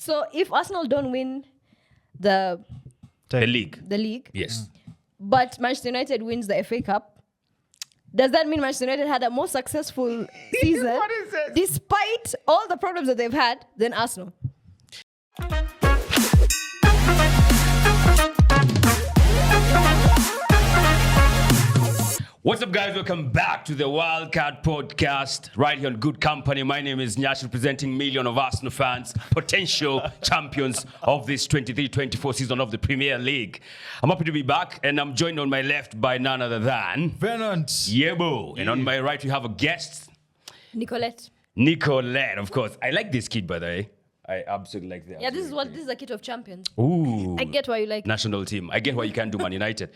So if Arsenal don't win the league, Yes. but Manchester United wins the FA Cup, does that mean Manchester United had a more successful season despite all the problems that they've had than Arsenal? What's up, guys? Welcome back to the Wildcat Podcast, right here on Good Company. My name is Nyaassh, representing millions of Arsenal fans, potential champions of this 23-24 season of the Premier League. I'm happy to be back, and I'm joined on my left by none other than Venant. Yebo. And on my right, we have a guest, Nicolette. Nicolette, of course. I like this kid, by the way. I absolutely like that. Yeah, this is a kit of champions. Ooh. I get why you like National team. I get why you can't do Man United.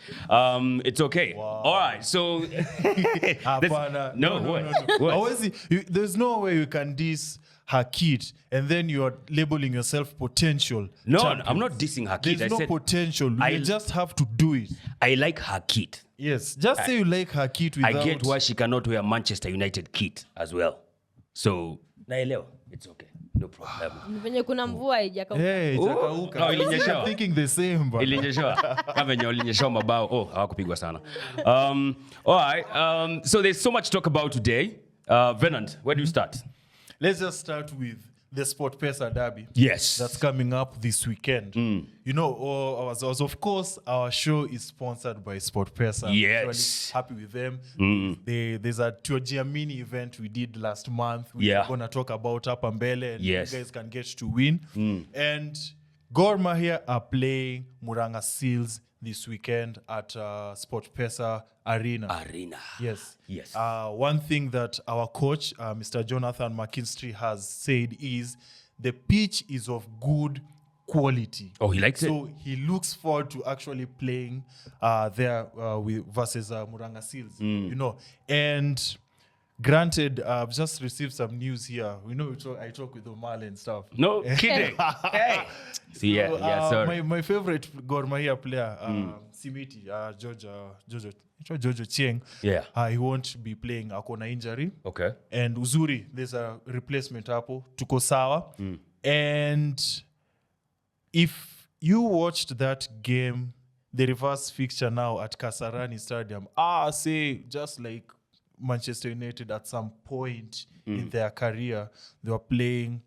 It's okay. Wow. All right, so... There's no way you can diss her kid and then you're labeling yourself potential. No, champion. I'm not dissing her kid. There's no potential. You just have to do it. I like her kit. Yes, just say you like her kit without... I get why she cannot wear Manchester United kit as well. So, naelewa. It's okay. No problem. venye kuna mvua haijakauka. Hey, itakauka. No, ilinyeshewa. I'm thinking the same, but... Ilinyeshewa. Kama venye ilinyeshewa mabao. Oh, hawakupigwa sana. All right. So there's so much to talk about today. Venant, where do you start? Let's just start with the Sportpesa derby. Yes. That's coming up this weekend. You know, of course, our show is sponsored by Sportpesa. Yes. I'm happy with them. There's a Tuojia mini event we did last month. We're going to talk about Apambele and you guys can get to win. And Gor Mahia are playing Muranga Seals this weekend at Sportpesa Arena. Yes. One thing that our coach, Mr. Jonathan McKinstry, has said is the pitch is of good quality. Oh, he likes it? So he looks forward to actually playing there versus Muranga Seals. You know, and granted, I've just received some news here. You know, I talk with Omar and stuff. No kidding. Hey. See, sorry. My favorite Gor Mahia player, Simiti, Jojo Chieng. Yeah. He won't be playing. Akona injury. Okay. And Uzuri, there's a replacement hapo. Tuko sawa. And if you watched that game, the reverse fixture now at Kasarani Stadium, say just like Manchester United at some point in their career, they were playing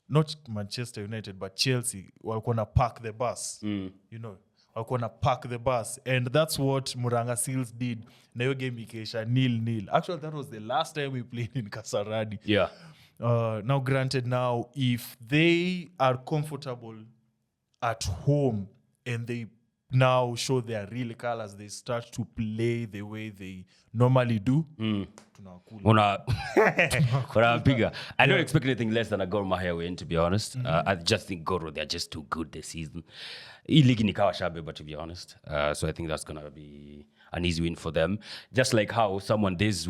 not Manchester United but Chelsea. Walikuwa na park the bus. You know, walikuwa na park the bus, and that's what Muranga Seals did. Na hiyo game ikaisha 0-0. Actually, that was the last time we played in Kasarani. Yeah. Now, granted, now if they are comfortable at home and they now show their real colors, they start to play the way they normally do. I don't expect anything less than a Gor Mahia win, to be honest. I just think Goro, they're just too good this season. Ligi ni kawa shabe, but to be honest. So I think that's going to be an easy win for them. Just like how someone this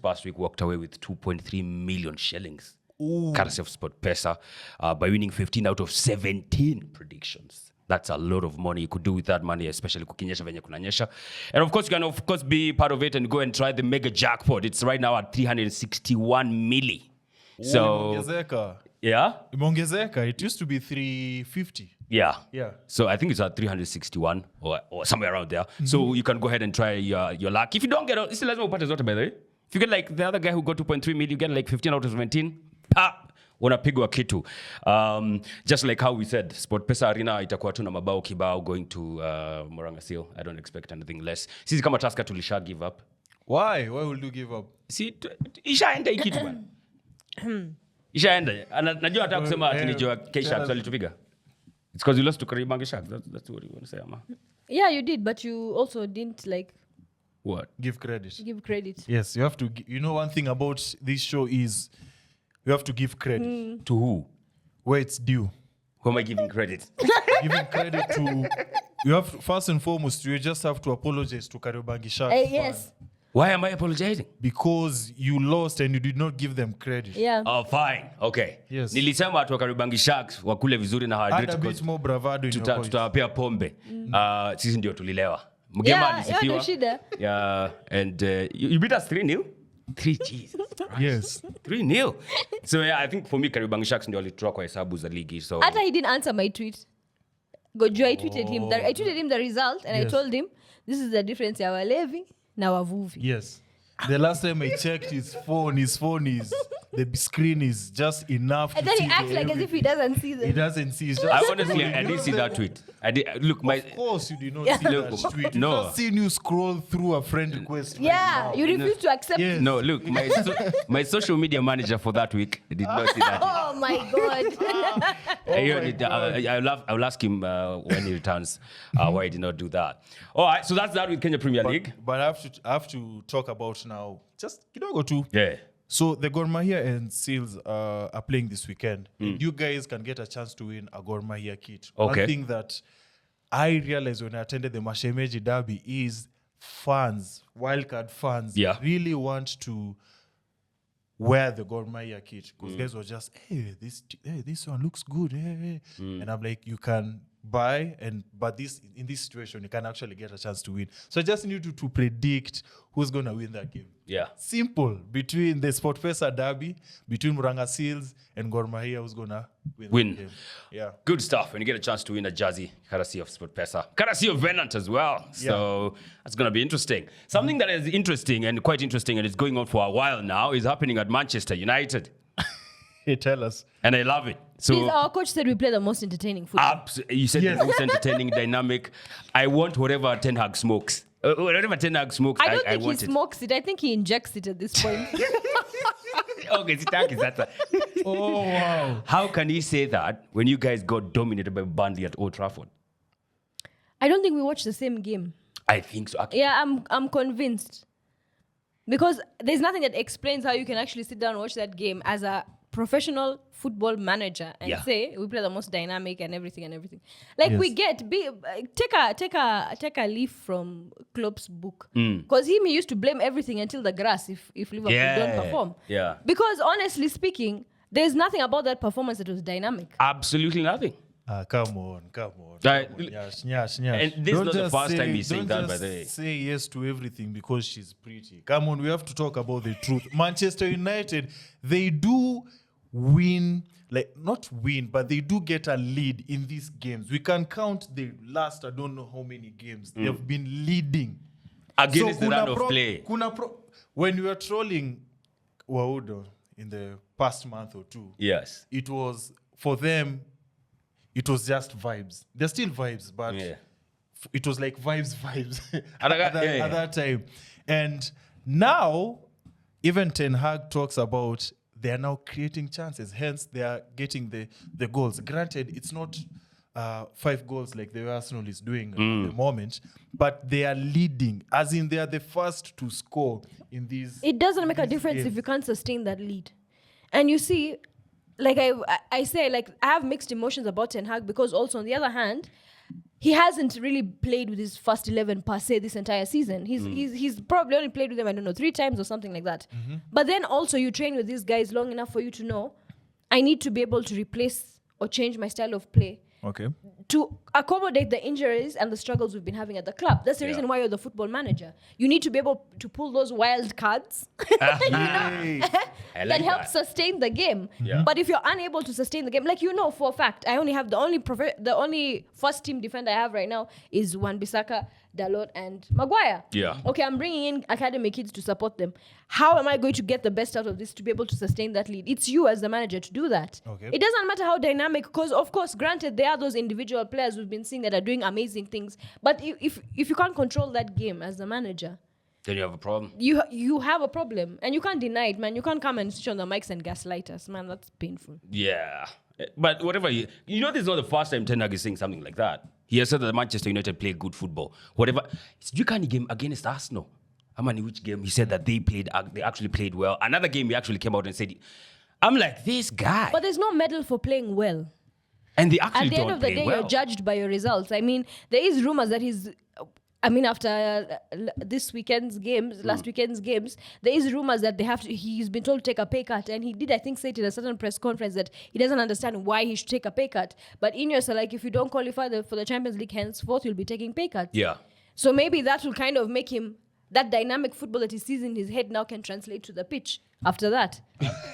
past week, walked away with 2.3 million shillings. Courtesy of Sportpesa, by winning 15 out of 17 predictions. That's a lot of money you could do with that money, especially kukinyesha venye kunanyesha. And of course, you can be part of it and go and try the mega jackpot. It's right now at 361 milli. So, Imeongezeka. It used to be 350. Yeah. Yeah. So I think it's at 361 or somewhere around there. So you can go ahead and try your luck. If you don't get it, still lazima upate zote, by the way. If you get like the other guy who got 2.3 million, you get like 15 out of 17. Unapigwa kitu. Just like how we said, Sportpesa Arena itakuwa tu na mabao kibao going to Muranga Seal. I don't expect anything less. Sisi kama Tusker tulisha give up. Why will you give up? Si ishaenda hii kitu bwana. Ishaenda. Najua hata kusema ati nijua Kesha actually tupiga. It's because you lost to Kariobangi Sharks. That's what you want to say, Ama. Yeah, you did, but you also didn't what? Give credit. Yes, you have to. You know, one thing about this show is you have to give credit. To who? Where it's due. Who am I giving credit? Giving credit to... You have, first and foremost, you just have to apologize to Kariobangi Sharks. Yes. Why am I apologizing? Because you lost and you did not give them credit. Yeah. Oh, fine. Okay. Yes. Nilisema watu wa Kariobangi Sharks wakule vizuri na hawajui. Add a bit more bravado in your voice. Tutawapea pombe. Sisi ndio tulilewa. Mgema alisifiwa. Yeah, and you beat us 3-0. 3, Jesus. Yes. 3-0. So yeah, I think for me, Kariobangi Sharks ndio walitoa kwa hesabu za ligi. So Hata he didn't answer my tweet. Gojo, I tweeted him. I tweeted him the result and I told him, this is the difference ya walevi na wavuvi. Yes. The last time I checked his phone is the screen is just enough. And then he acts like as if he doesn't see them. He doesn't see. It's just I honestly, I didn't see that tweet. Of course, you did not see that tweet. No. I've seen you scroll through a friend request. Yeah, you refuse to accept Yes. it. No, look, my social media manager for that week did not see that. Oh my God. I'll ask him when he returns why he did not do that. All right, so that's that with Kenya Premier League. But I have to talk about now. Just kidogo too. Yeah. So the Gor Mahia and Seals are playing this weekend. And you guys can get a chance to win a Gor Mahia kit. Okay. One thing that I realized when I attended the Mashemeji Derby is fans, wildcard fans, really want to wear the Gor Mahia kit. Because guys were just, hey, this one looks good. Hey. And I'm like, you can buy, but in this situation, you can actually get a chance to win. So I just need to predict who's going to win that game. Yeah. Simple. Between the Sportpesa derby, between Muranga Seals and Gor Mahia, who's going to win the game. Yeah. Good stuff. When you get a chance to win a jersey, courtesy of Sportpesa, courtesy of Venant as well. So that's going to be interesting. Something that is interesting and quite interesting and is going on for a while now is happening at Manchester United. Hey, tell us. And I love it. So Please, our coach said we play the most entertaining football. You said the most entertaining, dynamic. I want whatever Ten Hag smokes. Whatever Ten Hag smokes, I don't think want he it. smokes it. I think he injects it at this point. Okay, that's Oh, wow. How can he say that when you guys got dominated by Burnley at Old Trafford? I don't think we watched the same game. I think so. Yeah, I'm convinced. Because there's nothing that explains how you can actually sit down and watch that game as a professional football manager and say we play the most dynamic and everything. Like we take a leaf from Klopp's book, because he used to blame everything until the grass if Liverpool don't perform. Yeah. Because honestly speaking, there's nothing about that performance that was dynamic. Absolutely nothing. Come on. Nyaassh. And this is not the first time he's saying that, by the way. Don't say yes to everything because she's pretty. Come on, we have to talk about the truth. Manchester United, they do win, not win, but they do get a lead in these games. We can count the last, I don't know how many games. They've been leading. Against the run of play. When you were trolling Waudo in the past month or two, yes, it was, for them, it was just vibes. They're still vibes, but it was like vibes at that time. And now, even Ten Hag talks about they are now creating chances. Hence, they are getting the goals. Granted, it's not 5 goals like the Arsenal is doing at the moment, but they are leading. As in, they are the first to score in these. It doesn't make a difference if you can't sustain that lead. And you see, like I say, like I have mixed emotions about Ten Hag, because also on the other hand, he hasn't really played with his first 11 per se this entire season. He's probably only played with them, I don't know, 3 times or something like that. But then also you train with these guys long enough for you to know, I need to be able to replace or change my style of play. Okay. To accommodate the injuries and the struggles we've been having at the club. That's the reason why you're the football manager. You need to be able to pull those wild cards that help sustain the game. Yeah. But if you're unable to sustain the game, like for a fact, I only have the only first team defender I have right now is Wan-Bissaka, Dalot, and Maguire. Yeah. Okay, I'm bringing in academy kids to support them. How am I going to get the best out of this to be able to sustain that lead? It's you as the manager to do that. Okay. It doesn't matter how dynamic, because of course, granted, there are those individual players we've been seeing that are doing amazing things. But if you can't control that game as the manager, then you have a problem. You have a problem, and you can't deny it, man. You can't come and switch on the mics and gaslight us, man. That's painful. Yeah. But whatever, this is not the first time Ten Hag is saying something like that. He has said that Manchester United play good football. Whatever. You can't game against Arsenal. How many which game he said that they actually played well. Another game he actually came out and said, I'm like, this guy. But there's no medal for playing well. And they actually at the end of the day, you're judged by your results. I mean, there is rumors that after this weekend's games, last weekend's games, there is rumors that he's been told to take a pay cut, and he did, I think, say it in a certain press conference that he doesn't understand why he should take a pay cut. But Ineos are like, if you don't qualify for the Champions League, henceforth you'll be taking pay cuts. Yeah. So maybe that will kind of make him that dynamic football that he sees in his head now can translate to the pitch after that.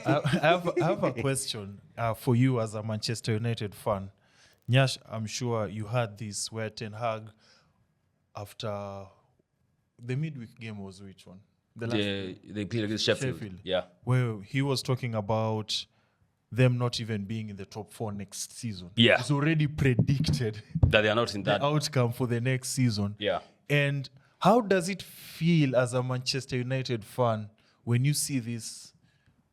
I have a question for you as a Manchester United fan. Nyaassh, I'm sure you heard this where Ten Hag, after the midweek game, was which one? The last They played against Sheffield. Yeah. where he was talking about them not even being in the top 4 next season. Yeah. It's already predicted That they are not in that. the outcome for the next season. Yeah. And how does it feel as a Manchester United fan when you see these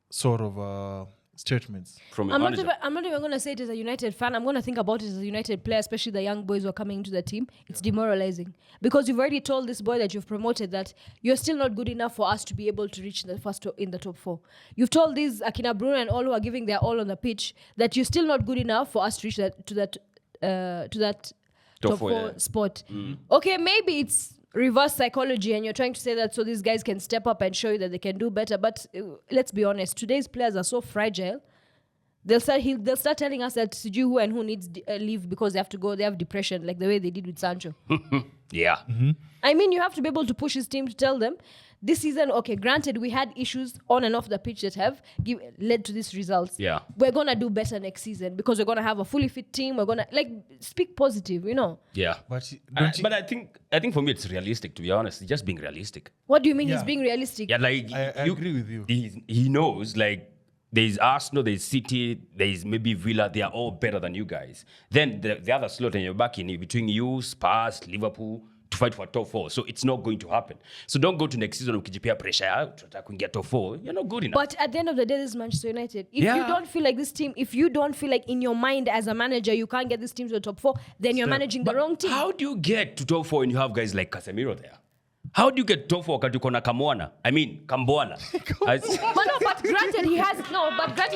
sort of statements? From a I'm manager. not even going to say it as a United fan. I'm going to think about it as a United player, especially the young boys who are coming into the team. It's demoralizing because you've already told this boy that you've promoted that you're still not good enough for us to be able to reach in the top 4. You've told these Akina Bruno and all who are giving their all on the pitch that you're still not good enough for us to reach to that top 4 spot. Okay, maybe it's reverse psychology and you're trying to say that so these guys can step up and show you that they can do better. But let's be honest, today's players are so fragile. They'll start telling us that who and who needs leave because they have depression, like the way they did with Sancho. Yeah. I mean, you have to be able to push his team to tell them this season, okay, granted, we had issues on and off the pitch that have led to these results. Yeah. We're going to do better next season because we're going to have a fully fit team. We're going to, speak positive, you know. Yeah. But But I think for me it's realistic, to be honest. It's just being realistic. What do you mean Yeah. he's being realistic? Yeah, like I agree with you. He knows, like, there's Arsenal, there's City, there's maybe Villa. They are all better than you guys. Then the other slot in your back in between you, Spurs, Liverpool, to fight for top 4. So it's not going to happen. So don't go to next season ukijipia pressure to get top 4. You're not good enough. But at the end of the day, this is Manchester United. If Yeah. you don't feel like this team, if you don't feel like in your mind as a manager you can't get this team to the top 4, then you're managing the wrong team. How do you get to top 4 when you have guys like Casemiro there? How do you get top 4 wakati uko na Kamwana? I mean, Kambwana. But granted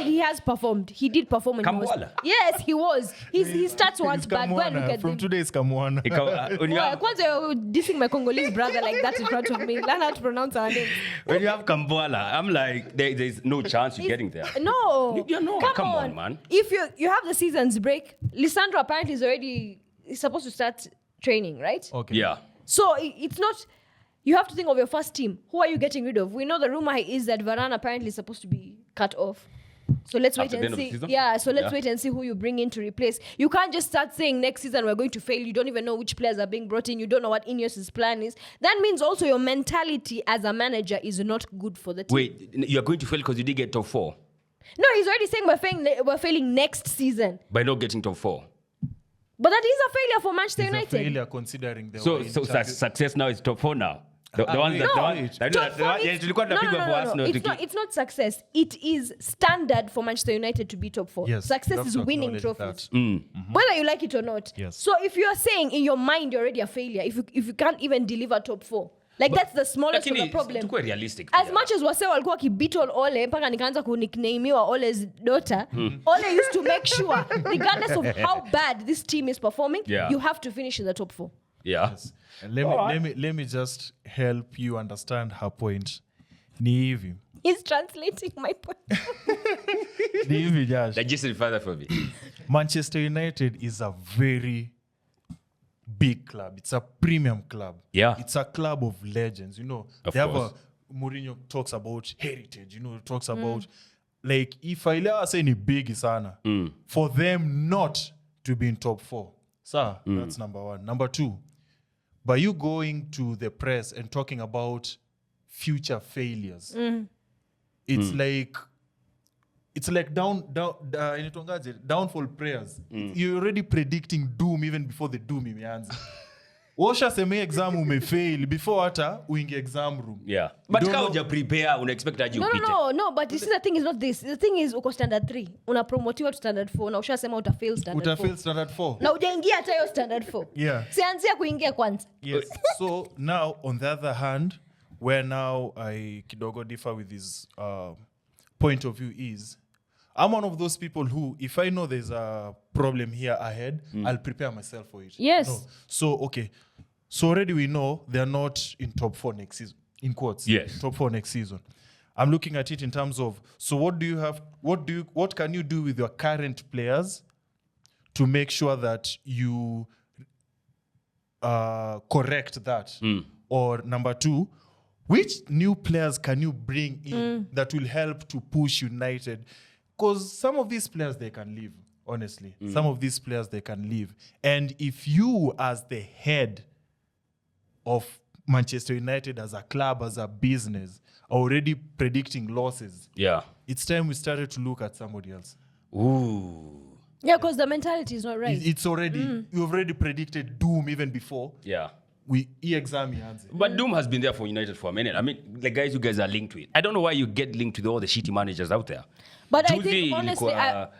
he has performed. He did perform when he was. Kamwala? Yes, he was. He starts once bad. Go and look at From him. today's Kamwana. When you Well, have, kwanza you're dissing my Congolese brother like that in front of me. Learn how to pronounce our names. when you have Kambwana, I'm like, there's no chance you're getting there. No. You know, come on, man. If you have the season's break, Lisandro apparently is supposed to start training, right? Okay. Yeah. So it's not. You have to think of your first team. Who are you getting rid of? We know the rumor is that Varane apparently is supposed to be cut off. So let's wait After the and end of the see. season? Yeah, so let's Yeah. wait and see who you bring in to replace. You can't just start saying next season we're going to fail. You don't even know which players are being brought in. You don't know what Ineos' plan is. That means also your mentality as a manager is not good for the team. Wait, you're going to fail because you didn't get top 4 No, he's already saying we're failing next season. by not getting top 4. But that is a failure for Manchester It's a United. failure considering the So way success now is top 4 now. The ones wait, that no. Top four is- tulikuwa tunapigwa for Arsenal to It's not success. It is standard for Manchester United to be top 4. Yes, Success you have is to winning acknowledge trophies. that. Whether you like it or not. Yes. So if you're saying in your mind you're already a failure, if you can't even deliver top 4, that's the smallest of the problem. Tukue realistic. As pia. much as wase walikuwa kibitol Ole mpaka nikaanza kuniknaimiwa Ole's daughter, Ole used to make sure regardless of how bad this team is performing, Yeah. you have to finish in the top 4. Yeah. And let me just help you understand her point. Ni hivi. He's translating my point. Ni hivi, Nyaassh. Like just further for me. Manchester United is a very big club. It's a premium club. Yeah. It's a club of legends. You know, Of they have course. Mourinho talks about heritage. You know, talks about like if I let say ni big sana for them not to be in top 4. Sir, that's number 1. Number 2, by you going to the press and talking about future failures, it's like downfall prayers. You're already predicting doom even before the doom imeanza. Washa seme exam umefail before hata uingie exam room. Yeah. But don't kama know- uja prepare una expect aje upite. No, but you see the thing is not this. The thing is uko standard 3. Unapromotiwa to standard 4 na ushasema utafail standard 4. Utafail standard 4. Na ujaingia hata hiyo standard 4. Yeah. Sianzia kuingia kwanza. Yes. So now, on the other hand, where now I kidogo differ with his point of view is, I'm one of those people who, if I know there's a problem here ahead, I'll prepare myself for it. Yes. No. So, okay. So already we know they're not in top 4 next season, in quotes. Yes. Top 4 next season. I'm looking at it in terms of, so what can you do with your current players to make sure that you correct that? Or number 2, which new players can you bring in that will help to push United? Because some of these players, they can leave, honestly. Some of these players, they can leave. And if you, as the head of Manchester United, as a club, as a business, are already predicting losses, it's time we started to look at somebody else. Ooh. Yeah, because the mentality is not right. It's already, you've already predicted doom even before. Yeah. We e-exam hands. But Doom has been there for United for a minute. I mean, the guys you guys are linked with. I don't know why you get linked with all the shitty managers out there. But I Juve think, honestly,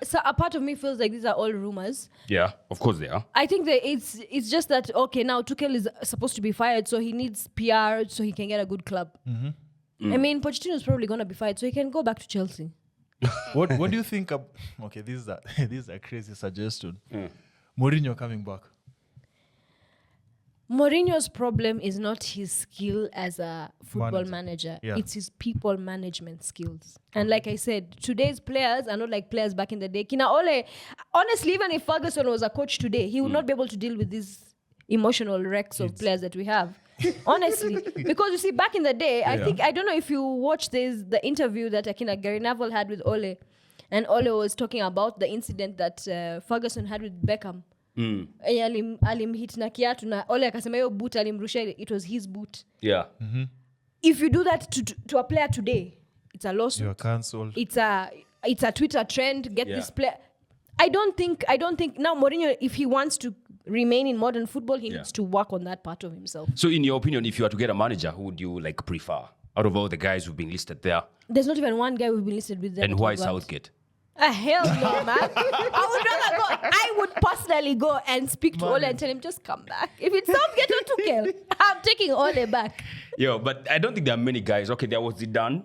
so a part of me feels like these are all rumors. Yeah, of course they are. I think that it's just that, okay, now Tuchel is supposed to be fired, so he needs PR so he can get a good club. I mean, Pochettino is probably going to be fired, so he can go back to Chelsea. What do you think of... Okay, this is a crazy suggestion. Mourinho coming back. Mourinho's problem is not his skill as a football manager. Yeah. It's his people management skills. And like I said, today's players are not like players back in the day. Kina Ole, honestly, even if Ferguson was a coach today, he would not be able to deal with these emotional wrecks of players that we have. Honestly. Because you see, back in the day, I don't know if you watched the interview that Akina Gary Neville had with Ole. And Ole was talking about the incident that Ferguson had with Beckham. Alimhit na kiatu na Ole akasema hiyo boot alimrusha, it was his boot. Yeah. If you do that to a player today, it's a lawsuit. You're cancelled. It's a Twitter trend. Get this player. I don't think now Mourinho, if he wants to remain in modern football, he needs to work on that part of himself. So in your opinion, if you were to get a manager, who would you like prefer out of all the guys who've been listed there? There's not even one guy who's been listed with them. And why Southgate? Hell no, man. I would personally go and speak to Ole and tell him, just come back. If it's Southgate or Tuchel, I'm taking Ole back. Yo, but I don't think there are many guys. Okay, there was Zidane.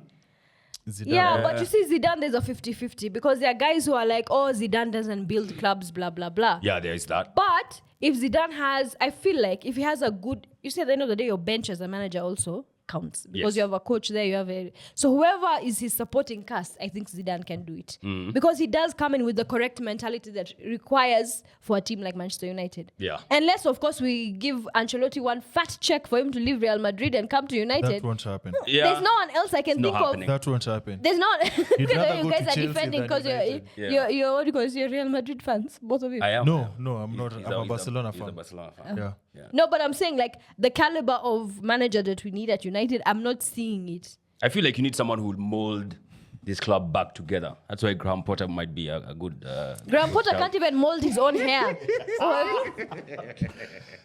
Yeah, but you see, Zidane, there's a 50-50 because there are guys who are like, oh, Zidane doesn't build clubs, blah, blah, blah. Yeah, there is that. But if Zidane has, I feel like if he has a good, you see, at the end of the day, your bench as a manager also counts because you have a coach there, you have so whoever is his supporting cast, I think Zidane can do it because he does come in with the correct mentality that requires for a team like Manchester United. Yeah. Unless, of course, we give Ancelotti one fat check for him to leave Real Madrid and come to United. That won't happen. Yeah. There's no one else I can think happening. That won't happen. There's not. You'd rather You go guys to are Chelsea defending than because United. you're what do you call it? You're Real Madrid fans, both of you. I am. No, I'm not. I'm a Barcelona He's a fan. Barcelona fan. Yeah. No, but I'm saying like the caliber of manager that we need at United, I'm not seeing it. I feel like you need someone who will mold this club back together. That's why Graham Potter might be a good... Graham Potter can't even mold his own hair.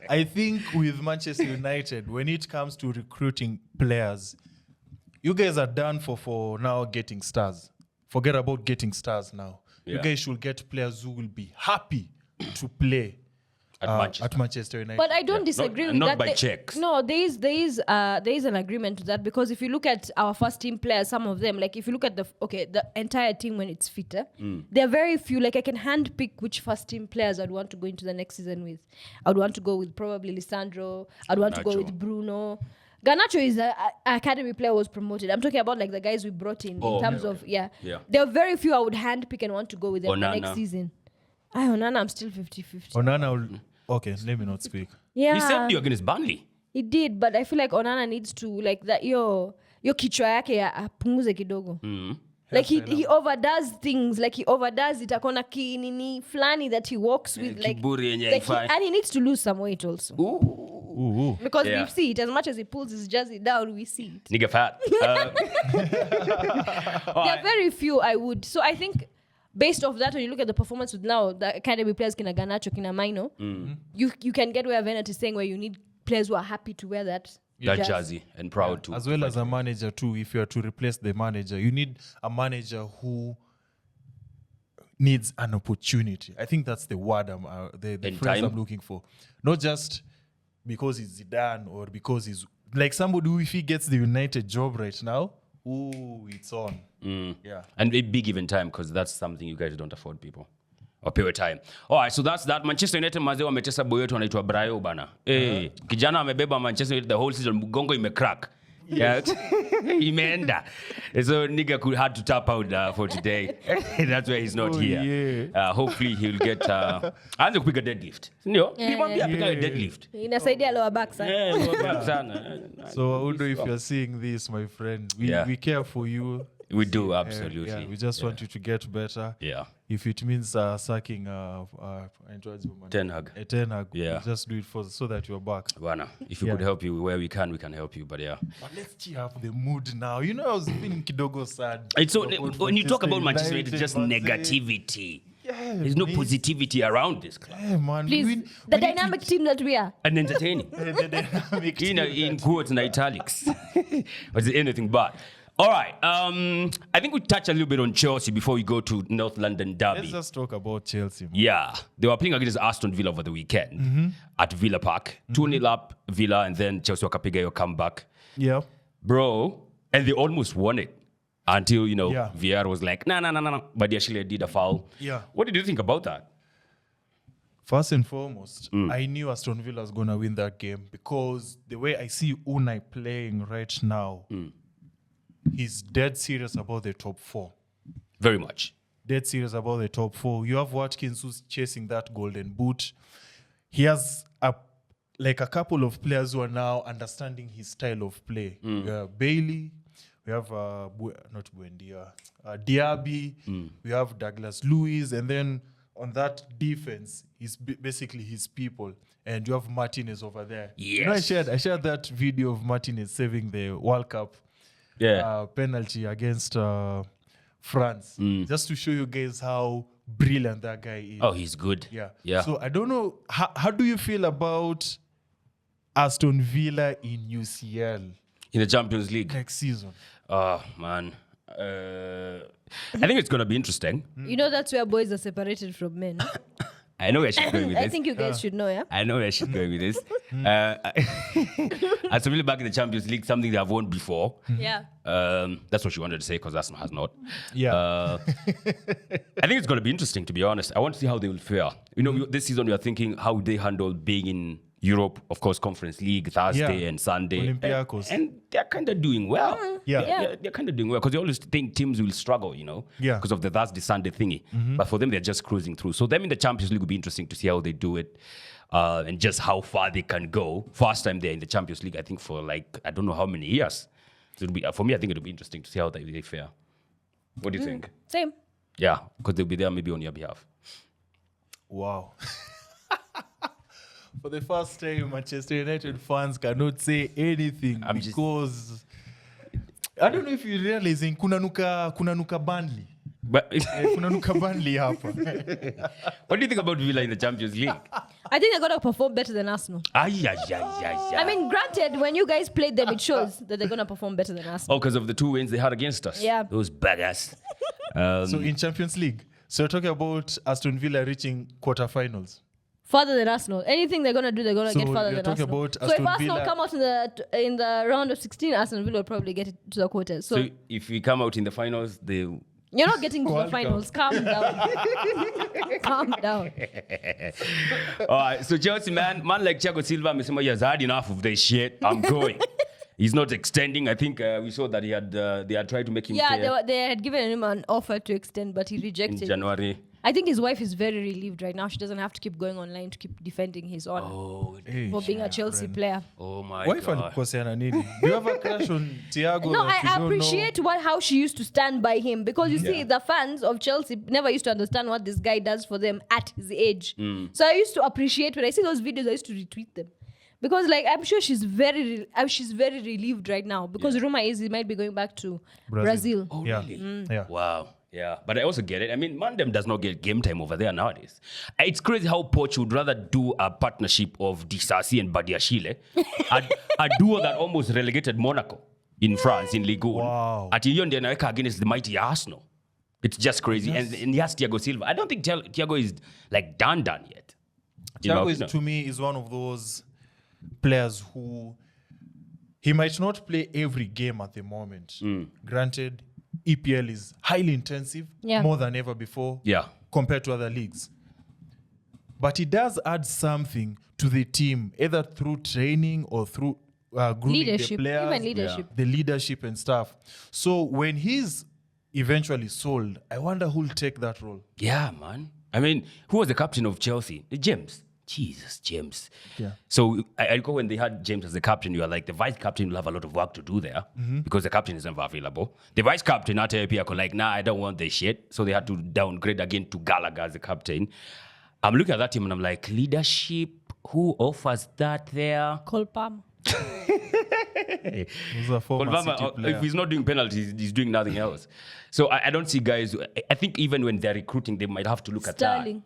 I think with Manchester United, when it comes to recruiting players, you guys are done for now getting stars. Forget about getting stars now. Yeah. You guys should get players who will be happy to play at Manchester United. But I don't disagree with not that. by checks. No, there is an agreement to that because if you look at our first team players, some of them, like if you look at the entire team when it's fitter, there are very few. Like I can handpick which first team players I'd want to go into the next season with. I'd want to go with probably Lisandro. I'd want to go with Bruno. Garnacho is an academy player who was promoted. I'm talking about like the guys we brought in terms of There are very few I would handpick and want to go with them the next season. Onana, I'm still 50-50. Onana will... Okay, let me not speak. Yeah. He saved you against Burnley. He did, but I feel like Onana needs to like that yo kichwa yake apunguze kidogo. Like he overdoes things, like he overdoes it. Akona kinini flani that he walks with like and he needs to lose some weight also. Ooh. Because we see it as much as he pulls his jersey down, we see it. Nigga fat. There are very few I would. So I think based off that, when you look at the performance with now, the academy players, Kina Garnacho, Kina Maino, you can get where Venat is saying where you need players who are happy to wear that jersey and proud to. As well as a manager too, if you are to replace the manager, you need a manager who needs an opportunity. I think that's the word the phrase I'm looking for. Not just because he's Zidane or because he's like somebody who, if he gets the United job right now, it's on. Yeah. And a big even time because that's something you guys don't afford, people. Or pay time. All right, so that's that. Manchester United mazee wametesa boy wetu anaitwa Brayo bana. Kijana amebeba Manchester United the whole season, mgongo imecrack. Yeah, imeenda. So nigga had to tap out for today. That's why he's not here. yeah. Hopefully he'll get. Aanze kupiga deadlift. Ndio? Nilimwambia apige deadlift. Inasaidia lower back sana. Lower back sana. So I wonder if you're seeing this, my friend. We care for you. We do, absolutely. Yeah, we just want you to get better. Yeah. If it means sacking Ten Hag. Ten Hag, Yeah. we'll just do it so that you're back. Bwana, if we could help you where we can help you. But yeah. But let's cheer up the mood now. You know, I was feeling kidogo sad. It's so, about when you talk about Manchester United, it's just United, negativity. Yeah, There's no please. positivity around this club. Yeah, man. Please, the dynamic team that we are. And entertaining. The dynamic team in quotes and italics. Was it anything but? All right. I think we touch a little bit on Chelsea before we go to North London Derby. Let's just talk about Chelsea. Man. Yeah. They were playing against Aston Villa over the weekend at Villa Park. 2-0 up Villa, and then Chelsea wakapiga your comeback. Yeah. Bro, and they almost won it until, Yeah. VR was like, no. But they actually did a foul. Yeah. What did you think about that? First and foremost, I knew Aston Villa was going to win that game because the way I see Unai playing right now, he's dead serious about the top 4. Very much. Dead serious about the top 4. You have Watkins who's chasing that golden boot. He has a couple of players who are now understanding his style of play. We have Bailey, we have not Buendia, Diaby, we have Douglas Luiz, and then on that defense is basically his people. And you have Martinez over there. Yes. You know, I shared that video of Martinez saving the World Cup penalty against France, just to show you guys how brilliant that guy is. Oh, he's good. Yeah. So I don't know, how do you feel about Aston Villa in UCL In the Champions League. next season? Oh, man. I think it's going to be interesting. You know that's where boys are separated from men. I know where she's going with this. I think you guys should know, yeah? I know where she's going with this. Aston Villa back in the Champions League, something they have won before. Yeah. That's what she wanted to say because Arsenal has not. Yeah. I think it's going to be interesting, to be honest. I want to see how they will fare. This season we are thinking how they handle being in Europe, of course, Conference League, Thursday and Sunday. Olympiacos. And they're kind of doing well. Yeah. They're kind of doing well because they always think teams will struggle, Yeah. because of the Thursday, Sunday thingy. But for them, they're just cruising through. So them in the Champions League will be interesting to see how they do it and just how far they can go. First time they're in the Champions League, I think, for I don't know how many years. So it'll be, for me, I think it'll be interesting to see how they fare. What do you think? Same. Yeah, because they'll be there maybe on your behalf. Wow. For the first time, Manchester United fans cannot say anything because I don't know if you're realizing kunanuka Burnley. But Kunanuka Burnley hapa. what do you think about Villa in the Champions League? I think they're going to perform better than Arsenal. I mean, granted, when you guys played them, it shows that they're going to perform better than Arsenal. Oh, because of the 2 wins they had against us. Yeah. Those baggers. So in Champions League, so you're talking about Aston Villa reaching quarterfinals. Further than Arsenal. Anything they're going to do, they're going to So get further you're than talking Arsenal. about So if Aston Arsenal Villa- come out in the round of 16, Arsenal Villa will probably get it to the quarters. So, So if we come out in the finals, they... you're not getting to the World Cup. finals. Calm down. Calm down. All right, so Chelsea, man like Thiago Silva, amesema he has had enough of this shit. I'm going. He's not extending. I think we saw that they had tried to make him Yeah, they had given him an offer to extend, but he in rejected. January. I think his wife is very relieved right now. She doesn't have to keep going online to keep defending his honor for being a Chelsea player. Oh my Wife God. alikoseana nini? Do you have a crush on Thiago? No, that you I don't appreciate how she used to stand by him because you see, the fans of Chelsea never used to understand what this guy does for them at his age. So I used to appreciate when I see those videos. I used to retweet them because, I'm sure she's very relieved right now because rumor is he might be going back to Brazil. Oh, Yeah. really? Yeah. Wow. Yeah, but I also get it. I mean, Mandem does not get game time over there nowadays. It's crazy how Poch would rather do a partnership of Disasi and Badiashile, a duo that almost relegated Monaco in France, in Ligue 1. Wow. At hiyo ndio anaweka against the mighty Arsenal. It's just crazy. And he has Thiago Silva. I don't think Thiago is done yet. Thiago to me is one of those players who he might not play every game at the moment. Granted, EPL is highly intensive, more than ever before, compared to other leagues. But he does add something to the team, either through training or through grooming Leadership, the players, even leadership. the leadership and stuff. So when he's eventually sold, I wonder who'll take that role. Yeah, man. I mean, who was the captain of Chelsea? James. Jesus, James. Yeah. So I recall when they had James as the captain, you are like, the vice captain will have a lot of work to do there because the captain is never available. The vice captain at API like, nah, I don't want this shit. So they had to downgrade again to Gallagher as the captain. I'm looking at that team and I'm like, leadership, who offers that there? Cole Palmer. He's a former Cole Palmer, City player. if he's not doing penalties, he's doing nothing else. So I don't see guys. I think even when they're recruiting, they might have to look Sterling.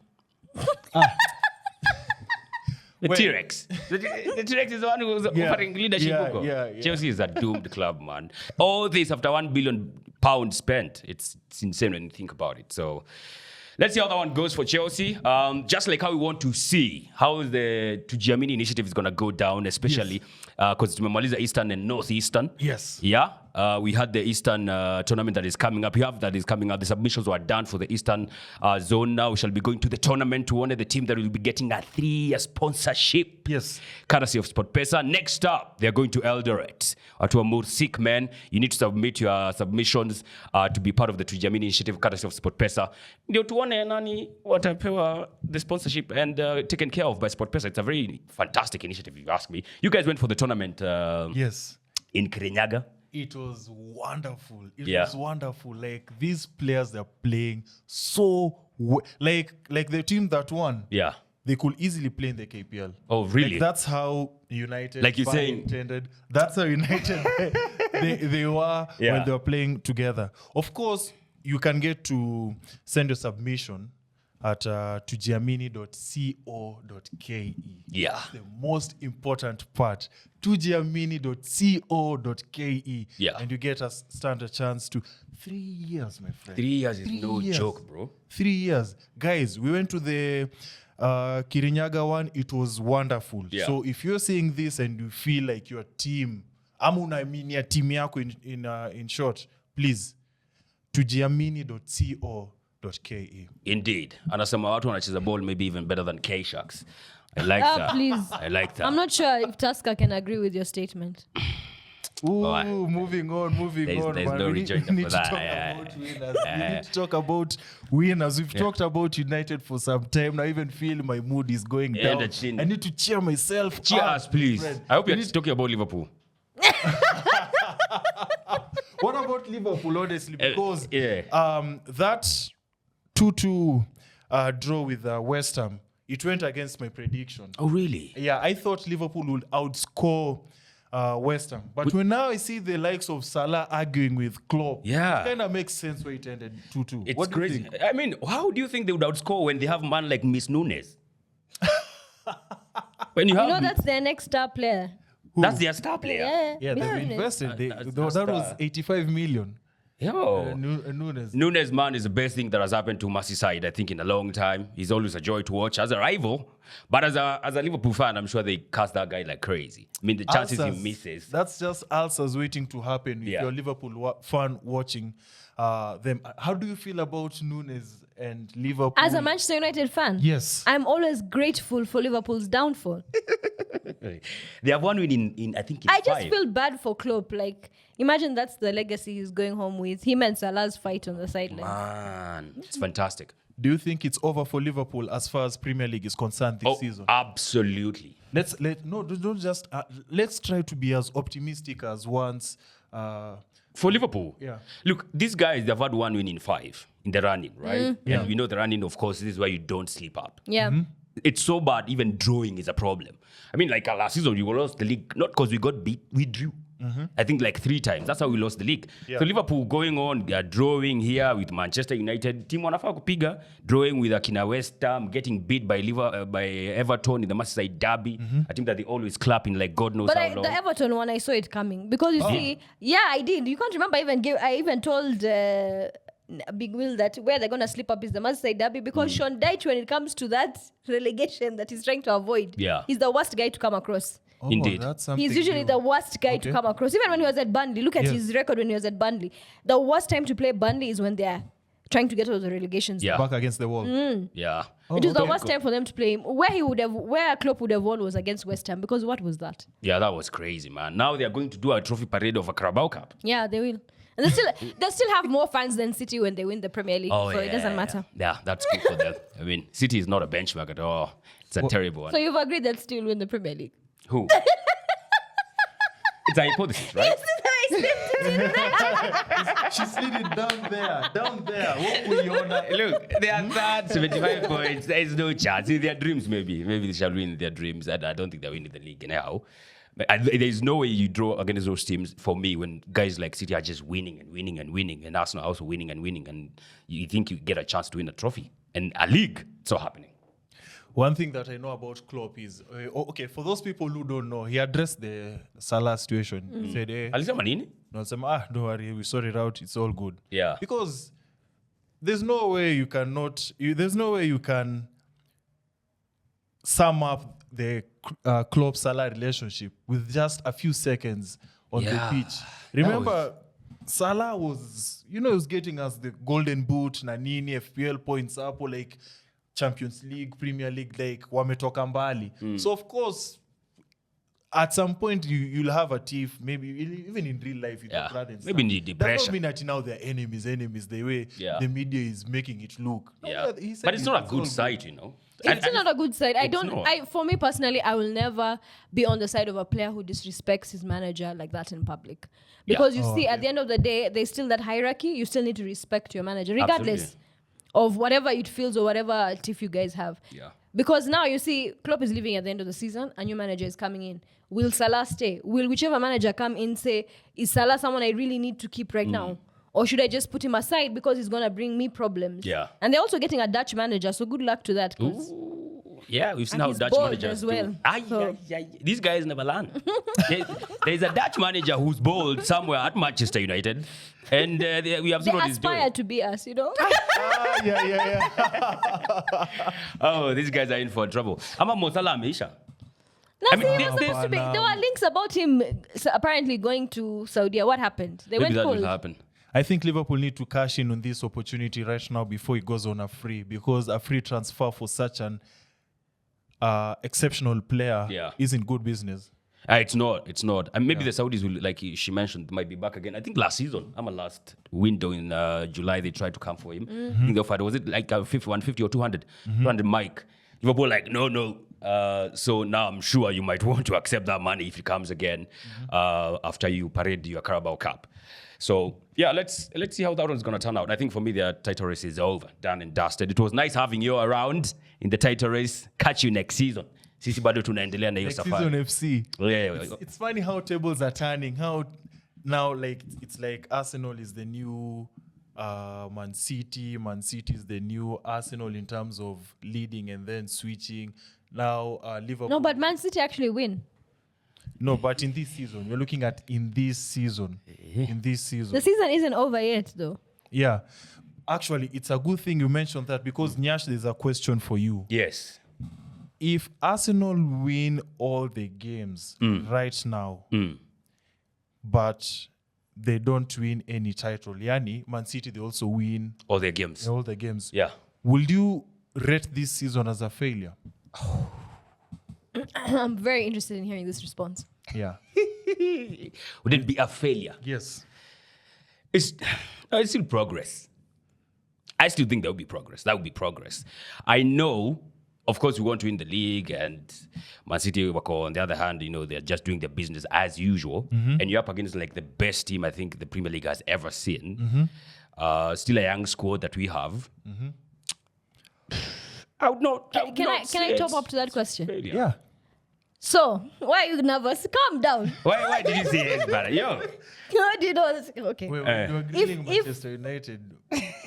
at that. The Wait. T-Rex. The T-Rex is the one who's offering leadership. Hugo. yeah. Chelsea is a doomed club, man. All this after £1 billion spent. It's insane when you think about it. So let's see how that one goes for Chelsea. Just like how we want to see how the Tujiamini initiative is going to go down, especially because tumemaliza Eastern and Northeastern. Yes. Yeah. We had the Eastern tournament that is coming up. You have that is coming up. The submissions were done for the Eastern zone now. We shall be going to the tournament to honor the team that will be getting a 3-year sponsorship. Yes. Courtesy of Sportpesa. Next up, they're going to Eldoret. To a more sick man, you need to submit your submissions to be part of the Tujiamini initiative, courtesy of Sportpesa. Ndio tuone nani watapewa the sponsorship and taken care of by Sportpesa. It's a very fantastic initiative, if you ask me. You guys went for the tournament Yes. in Kirinyaga. It was wonderful. It Yeah. was wonderful. Like these players, they're playing so like the team that won. Yeah. They could easily play in the KPL. Oh, really? Like, that's how United, Like you're pun saying- intended, that's how United they were Yeah. when they were playing together. Of course, you can get to send your submission at tujiamini.co.ke. Yeah. That's the most important part. tujiamini.co.ke. Yeah. And you get a standard chance to 3 years, my friend. 3 years is 3 no years. joke, bro. 3 years. Guys, we went to the Kirinyaga one. It was wonderful. Yeah. So if you're seeing this and you feel like your team, ama unaaminia team yako in short, please, tujiamini.co.ke. Indeed. Anasema watu wanacheza ball maybe even better than K-Sharks. I like that. Please. I like that. I'm not sure if Tusker can agree with your statement. Ooh, Alright. moving on. There's man. no We need rejoinder to for that. talk Yeah. about winners. We need to talk about winners. We've talked about United for some time. I even feel my mood is going Yeah, down. that's in. I need to cheer myself Cheer up, us, please. friend. I hope We you're need- talking about Liverpool. What about Liverpool, honestly? Because yeah. that 2-2 draw with West Ham, it went against my prediction. Oh, really? Yeah, I thought Liverpool would outscore West Ham. But when now I see the likes of Salah arguing with Klopp, Yeah. it kind of makes sense where it ended 2-2. It's What do you crazy. think? I mean, how do you think they would outscore when they have a man like Miss Nunes? When you You have know that's their next star player. that's their star player. Yeah. Yeah, they've Nunes. invested. That's That was 85 million. Yo. Nunes. Nunes, man, is the best thing that has happened to Merseyside, I think, in a long time. He's always a joy to watch as a rival. But as a Liverpool fan, I'm sure they cast that guy like crazy. I mean, the chances Ulcers. he misses. That's just ulcers waiting to happen if Yeah. you're a Liverpool fan watching them. How do you feel about Nunes and Liverpool? As a Manchester United fan, Yes. I'm always grateful for Liverpool's downfall. They have one win in I think, in I just 5. feel bad for Klopp. Like, imagine that's the legacy he's going home with. Him and Salah's fight on the sideline. Man, it's fantastic. Do you think it's over for Liverpool as far as Premier League is concerned this season? Absolutely. Let's try to be as optimistic as once. For Liverpool, Yeah. Look, these guys, they've had one win in 5 in the running, right? Yeah. And we know the running, of course, this is where you don't sleep up. Yeah. It's so bad, even drawing is a problem. I mean, like last season, we lost the league, not because we got beat, we drew. I think like 3 times. That's how we lost the league. Yeah. So Liverpool going on, they are drawing here with Manchester United. Team wanafaa kupiga, drawing with Akina West Ham, getting beat by Everton in the Merseyside derby. I think that they always clap in like God knows But how long. the Everton one, I saw it coming. Because you see, I did. You can't remember, I even told Big Will that where they're going to slip up is the Merseyside derby. Because Sean Dyche, when it comes to that relegation that he's trying to avoid, Yeah. he's the worst guy to come across. Oh, Indeed. that's something He's usually new. the worst guy to Okay. come across. Even when he was at Burnley, look at Yes. his record when he was at Burnley. The worst time to play Burnley is when they're trying to get out of the relegation zone. Yeah. Back against the wall. Yeah. It was the worst time for them to play him. Where Klopp would have won was against West Ham, because what was that? Yeah, that was crazy, man. Now they are going to do a trophy parade of a Carabao Cup. Yeah, they will. And they still have more fans than City when they win the Premier League, so it doesn't matter. Yeah, that's good for them. I mean, City is not a benchmark at all. It's a terrible one. So you've agreed they'll still win the Premier League? Who? It's a hypothesis, right? She slid it down there. What will you honor? Look, they are third, 75 points. There is no chance. In their dreams, maybe they shall win in their dreams. I don't think they're winning the league anyhow. But there's no way you draw against those teams for me when guys like City are just winning and winning and winning, and Arsenal also winning and winning, and you think you get a chance to win a trophy. And a league, it's not happening. One thing that I know about Klopp is, okay, for those people who don't know, he addressed the Salah situation. He said, hey, Alisema nini? no, don't worry, we sort it out, it's all good. Yeah. Because there's no way you can sum up the Klopp-Salah relationship with just a few seconds on the pitch. Remember, Salah was, he was getting us the Golden Boot, Nanini, FPL points up, like Champions League, Premier League, like wametoka mbali. So of course, at some point you'll have a tiff, maybe even in real life with your brother and maybe stuff. the That pressure. doesn't mean that now they're enemies, the way the media is making it look. Yeah. He said But it's not a all good side, you know. It's still not a good side. not. For me personally, I will never be on the side of a player who disrespects his manager like that in public. Because you see, at the end of the day, there's still that hierarchy. You still need to respect your manager, regardless of whatever it feels or whatever tiff you guys have. Yeah. Because now you see, Klopp is leaving at the end of the season, a new manager is coming in. Will Salah stay? Will whichever manager come in say, is Salah someone I really need to keep right now? Or should I just put him aside because he's going to bring me problems? Yeah. And they're also getting a Dutch manager, so good luck to that. Yeah, we've seen And how he's Dutch bold managers as well. do. These guys never learn. There's a Dutch manager who's bold somewhere at Manchester United, and we have They seen what he's doing. aspire to be us, yeah. Oh, these guys are in for trouble. Ama Mo Salah ameisha. He was supposed to be. There were links about him apparently going to Saudi. What happened? They Maybe went that will cold. happen. I think Liverpool need to cash in on this opportunity right now before it goes on a free, because a free transfer for such an exceptional player isn't good business. It's not. And maybe the Saudis will, like she mentioned, might be back again. I think last season, last window in July, they tried to come for him. I think they offered, was it like 150 or 200? 200 mic. Liverpool like, no. So now I'm sure you might want to accept that money if it comes again after you parade your Carabao Cup. So yeah, let's see how that one's gonna turn out. I think for me, the title race is over, done and dusted. It was nice having you around in the title race. Catch you next season. Sisi bado tunaendelea na hiyo safari. Season FC. Yeah. It's funny how tables are turning. How now it's like Arsenal is the new Man City. Man City is the new Arsenal in terms of leading and then switching. Now Liverpool. No, but Man City actually win. No, but in this season, we're looking at in this season. The season isn't over yet, though. Yeah. Actually, it's a good thing you mentioned that, because Nyaassh, there's a question for you. Yes. If Arsenal win all the games right now, but they don't win any title, Yani, Man City, they also win All their games. all the games. Yeah. Will you rate this season as a failure? I'm very interested in hearing this response. Yeah. Would it be a failure? Yes. It's still progress. I still think there will be progress. That would be progress. I know, of course, we want to win the league, and Man City, on the other hand, they're just doing their business as usual. And you're up against like the best team I think the Premier League has ever seen. Still a young squad that we have. I would not. Can I top up to that question? Failure. Yeah. So, why are you nervous? Calm down. Why did you say yes, brother? Yo. How do you know this? Okay. Wait, you are grilling If- Manchester United.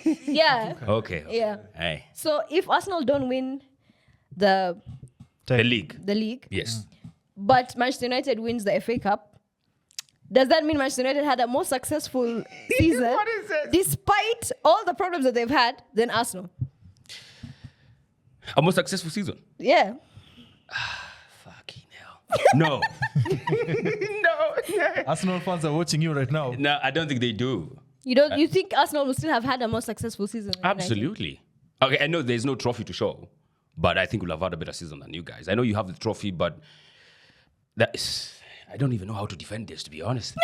Yeah. Okay. Yeah. Hey. So, if Arsenal don't win the The league. league, Yes. but Manchester United wins the FA Cup, does that mean Manchester United had a more successful season What is it? despite all the problems that they've had than Arsenal? A more successful season? Yeah. Fucking hell. No. No. Arsenal fans are watching you right now. No, I don't think they do. You think Arsenal will still have had a more successful season? Than United? Absolutely. Okay, I know there's no trophy to show, but I think we'll have had a better season than you guys. I know you have the trophy, but I don't even know how to defend this, to be honest.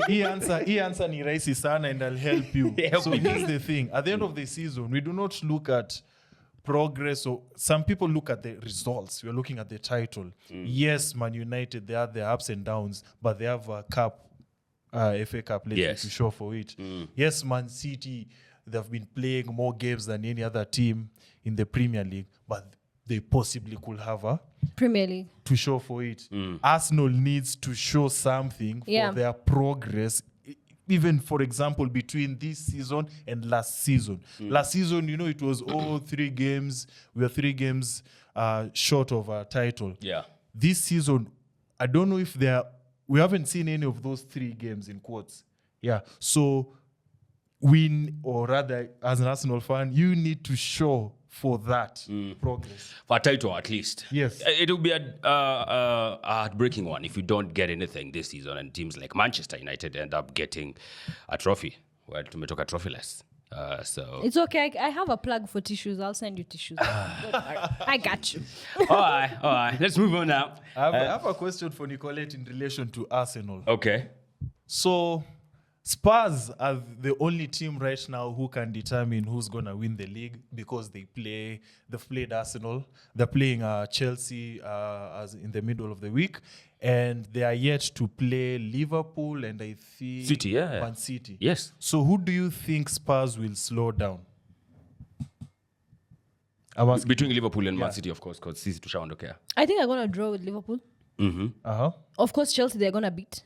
He answer ni rahisi sana, and I'll help you. So here's the thing. At the end of the season, we do not look at progress. Or some people look at the results. We're looking at the title. Yes, Man United, they have their ups and downs, but they have a cup, FA Cup lately to show for it. Yes, Man City, they've been playing more games than any other team in the Premier League, but they possibly could have a Premier League to show for it. Arsenal needs to show something for their progress, even, for example, between this season and last season. Last season, it was 3 games. We were 3 games short of a title. Yeah. This season, I don't know if we haven't seen any of those 3 games in quotes. Yeah. So win, or rather, as an Arsenal fan, you need to show for that progress. For a title, at least. Yes. It will be a heartbreaking one if you don't get anything this season and teams like Manchester United end up getting a trophy. Well, tumetoka trophyless. So it's okay. I have a plug for tissues. I'll send you tissues. I got you. all right. Let's move on now. I have a question for Nicolette in relation to Arsenal. Okay. So Spurs are the only team right now who can determine who's going to win the league, because they've played Arsenal. They're playing Chelsea as in the middle of the week, and they are yet to play Liverpool and I think City, yeah. Man City. Yes. So who do you think Spurs will slow down? Between Liverpool and Man City, of course, because City tushaondokea. I think I'm going to draw with Liverpool. Of course, Chelsea, they're going to beat.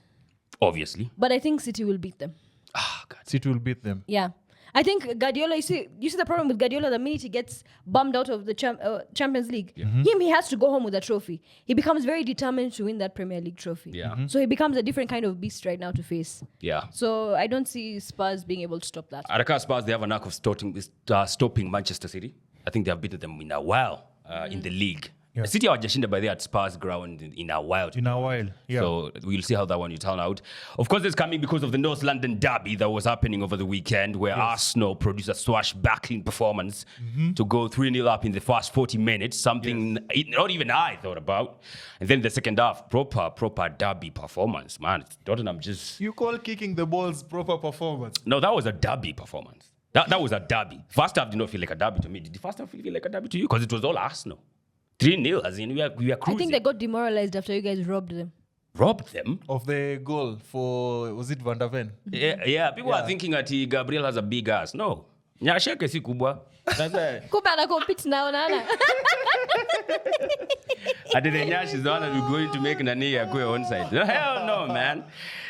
Obviously. But I think City will beat them. God. City will beat them. Yeah. I think Guardiola, you see the problem with Guardiola, the minute he gets bummed out of the Champions League, he has to go home with a trophy. He becomes very determined to win that Premier League trophy. Yeah. So he becomes a different kind of beast right now to face. Yeah. So I don't see Spurs being able to stop that. At Spurs, they have a knack of stopping Manchester City. I think they have beaten them in a while in the league. Yeah. City hawajashinda by there at Spurs ground in a while. Yeah. So we'll see how that one will turn out. Of course, it's coming because of the North London derby that was happening over the weekend, where Arsenal produced a swashbuckling performance to go 3-0 up in the first 40 minutes, something not even I thought about. And then the second half, proper derby performance, man. Tottenham just... You call kicking the balls proper performance? No, that was a derby performance. That was a derby. First half did not feel like a derby to me. Did the first half feel like a derby to you? Because it was all Arsenal. 3-0, as in we are cruising. I think they got demoralized after you guys robbed them. Robbed them? Of the goal for, was it Van der Ven? Yeah. People are thinking that Gabriel has a big ass. No. Nyaassh yake si kubwa. Kumbe ana compete na nana. I think Nyaassh is the one that we're going to make Nani akue onside. Hell no, man.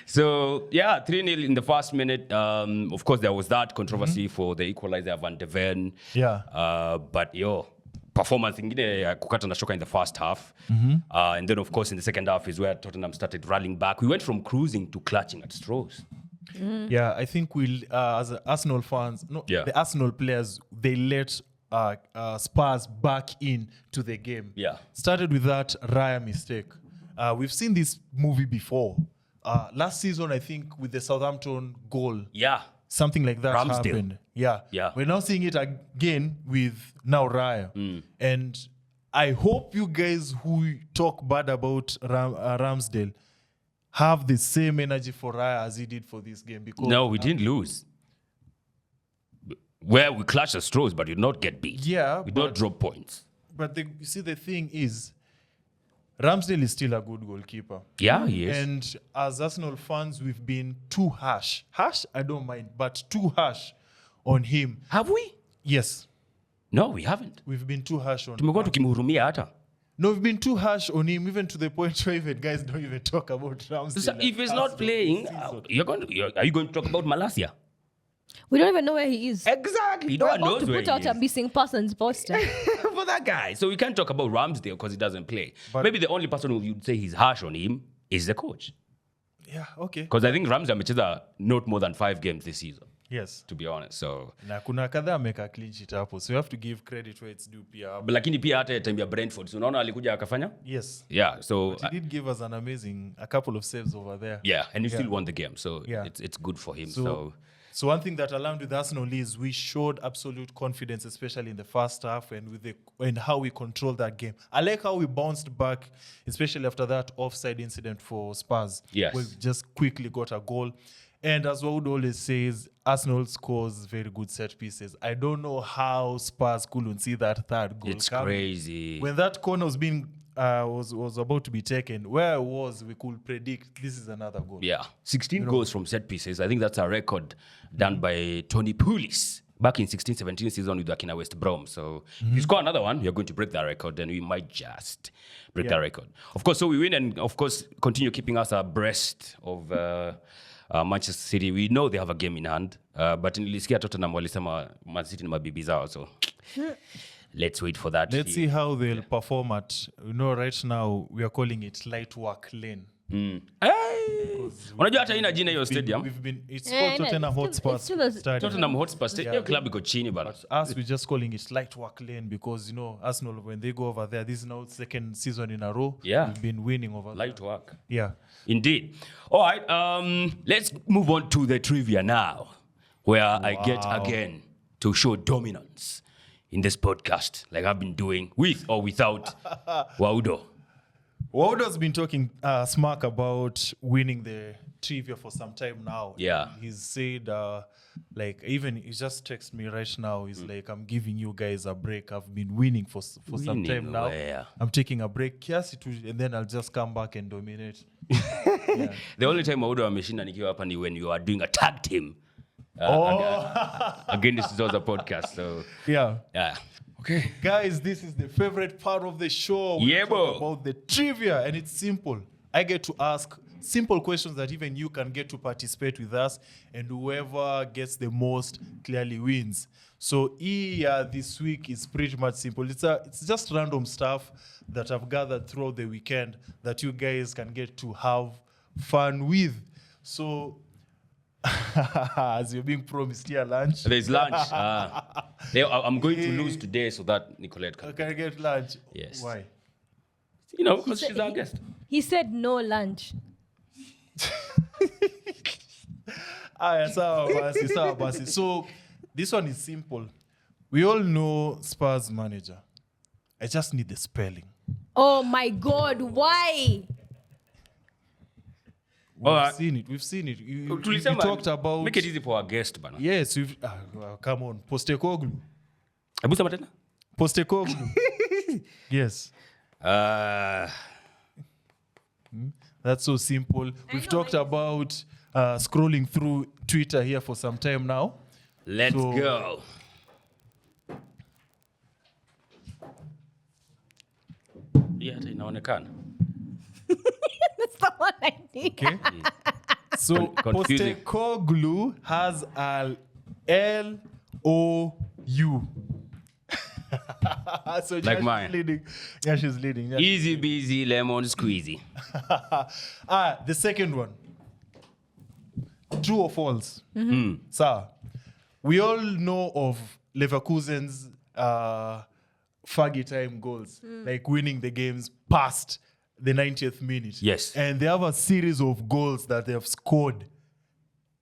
So, 3-0 in the first minute. Of course, there was that controversy for the equalizer, Van der Ven. Yeah. But, performance ingine ya kukata na shoka in the first half. And then, of course, in the second half is where Tottenham started rallying back. We went from cruising to clutching at straws. Yeah, I think as Arsenal fans, the Arsenal players, they let Spurs back into the game. Yeah. Started with that Raya mistake. We've seen this movie before. Last season, I think, with the Southampton goal. Yeah. Something like that Ramsdale. happened. Yeah. We're now seeing it again with now Raya. And I hope you guys who talk bad about Ramsdale have the same energy for Raya as he did for this game. Because no, we didn't lose. Where we clashed the straws, but did not get beat. Yeah. We did not drop points. But you see, the thing is, Ramsdale is still a good goalkeeper. Yeah, he is. And as Arsenal fans, we've been too harsh. Harsh, I don't mind, but too harsh on him. Have we? Yes. No, we haven't. We've been too harsh on him. Tumekuwa tukimhurumia hata. No, we've been too harsh on him, even to the point where even guys don't even talk about Ramsdale. So if he's not playing, are you going to talk about Malasia? We don't even know where he is. Exactly. No We're one about knows to where put he out a is. missing persons poster. For that guy. So we can't talk about Ramsdale because he doesn't play. But maybe the only person who you'd say he's harsh on him is the coach. Yeah, okay. Because I think Ramsdale amecheza not more than 5 games this season. Yes. to be honest. So Na kuna kadhaa ameka clean sheet hapo. So you have to give credit where it's due pia. but lakini pia hata time ya Brentford. So unaona alikuja akafanya? Yes. Yeah, so He did give us a couple of saves over there. yeah, and he still won the game. So Yeah. it's good for him. So one thing that alarmed with Arsenal is we showed absolute confidence, especially in the first half and how we controlled that game. I like how we bounced back, especially after that offside incident for Spurs. Yes. We just quickly got a goal. And as Wood always says, Arsenal scores very good set pieces. I don't know how Spurs couldn't see that third goal. It's coming. crazy. When that corner was being was about to be taken, where I was, we could predict this is another goal. Yeah, 16 goals from set pieces. I think that's a record done by Tony Pulis back in 16-17 season with Akina West Brom. So if you score another one, you're going to break that record, then we might just break that record. Of course, so we win and, of course, continue keeping us abreast of Manchester City. We know they have a game in hand, but nilisikia Tottenham walisema Man City ni mabibi zao, so let's wait for that. Let's see how they'll perform at, right now we are calling it light work lane. Unajua hata ina jina hiyo stadium. It's called Tottenham Hotspur Stadium. Tottenham Hotspur Stadium. Hiyo club iko chini bana. Us, we're just calling it light work lane because, Arsenal, when they go over there, this is now second season in a row. Yeah. We've been winning over there. Light work. Yeah. Indeed. All right, let's move on to the trivia now, where I get again to show dominance in this podcast, like I've been doing with or without Waudo. Waudo's been talking smack about winning the trivia for some time now. Yeah. He's said, he just texted me right now. He's like, I'm giving you guys a break. I've been winning for some time now. Where? I'm taking a break. And then I'll just come back and dominate. The only time Waudo ameshinda nikiwa hapa ni when you are doing a tag team against the other podcast. So Yeah. Okay. Guys, this is the favorite part of the show. We Yeah, talk bro. about the trivia, and it's simple. I get to ask simple questions that even you can get to participate with us, and whoever gets the most clearly wins. So this week is pretty much simple. It's just random stuff that I've gathered throughout the weekend that you guys can get to have fun with. So as you're being promised here lunch. There's lunch. I'm going to lose today so that Nicolette can. Can I get lunch? Yes. Why? Because she's our guest. He said no lunch. Sawa basi. So this one is simple. We all know Spurs manager. I just need the spelling. Oh my God, why? We've seen it. We talked about. Make it easy for our guest, bana. Yes, come on. Postecoglou. Abusa matena? Postecoglou. Yes. That's so simple. We've talked about scrolling through Twitter here for some time now. Let's go. Yeah, inaonekana. That's the one I need. Okay. So Confusing. Postecoglou has a L-O-U. So Like mine. leading. Yeah, she's leading. Yeah. Easy busy lemon squeezy. The second one. True or false? Sir, we all know of Leverkusen's faggy time goals, like winning the games past the 90th minute. Yes. And they have a series of goals that they have scored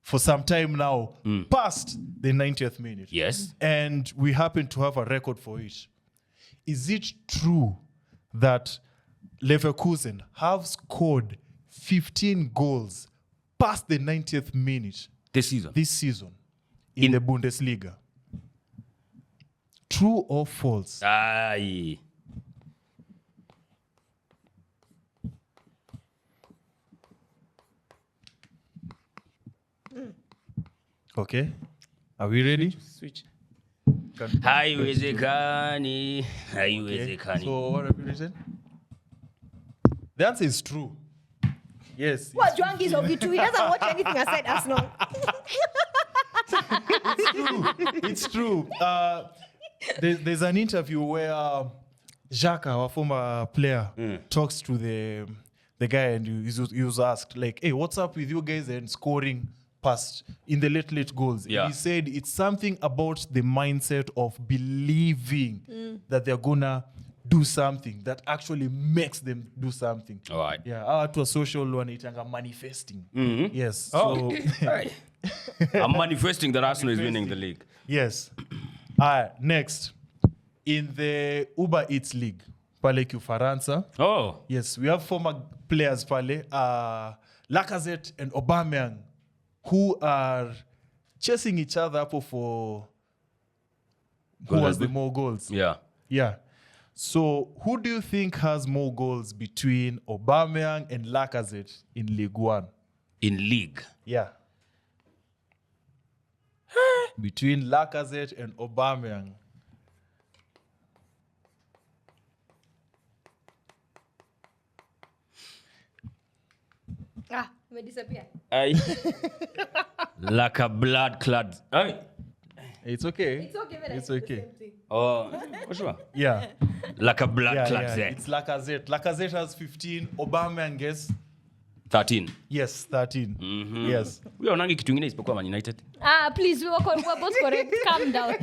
for some time now, past the 90th minute. Yes. And we happen to have a record for it. Is it true that Leverkusen have scored 15 goals past the 90th minute This season. in the Bundesliga? True or false? Aye. Okay. Are we ready? Switch. Okay. Haiwezekani. So what have you written? The answer is true. Yes. What Juang is of you two? He doesn't watch anything I said Arsenal. It's true. There's an interview where Jacques, our former player, talks to the guy, and he was asked, like, hey, what's up with you guys and scoring past in the late goals. Yeah. And he said it's something about the mindset of believing that they're gonna do something that actually makes them do something. All right. Yeah, to a social one, it's manifesting. Yes. Oh. So Right. I'm manifesting that Arsenal is winning the league. yes. Next, in the Uber Eats League, pale Ufaransa. Oh. Yes, we have former players pale, Lacazette and Aubameyang, who are chasing each other up for who Goal has the level. more goals. Yeah. Yeah. So, who do you think has more goals between Aubameyang and Lacazette in League One? In league. Yeah. Between Lacazette and Aubameyang. Me disappear. Aye. Like a blood clot. Aye. It's okay. It's okay. When It's I say okay. The same thing. Oh. What's wrong? Yeah. Like a blood Yeah, clot. yeah. There. It's Lacazette. Lacazette has 15. Aubameyang gets 13. yes, 13. Yes. We are kitu ingine isipokuwa Man United. Please, we're both correct. Calm down.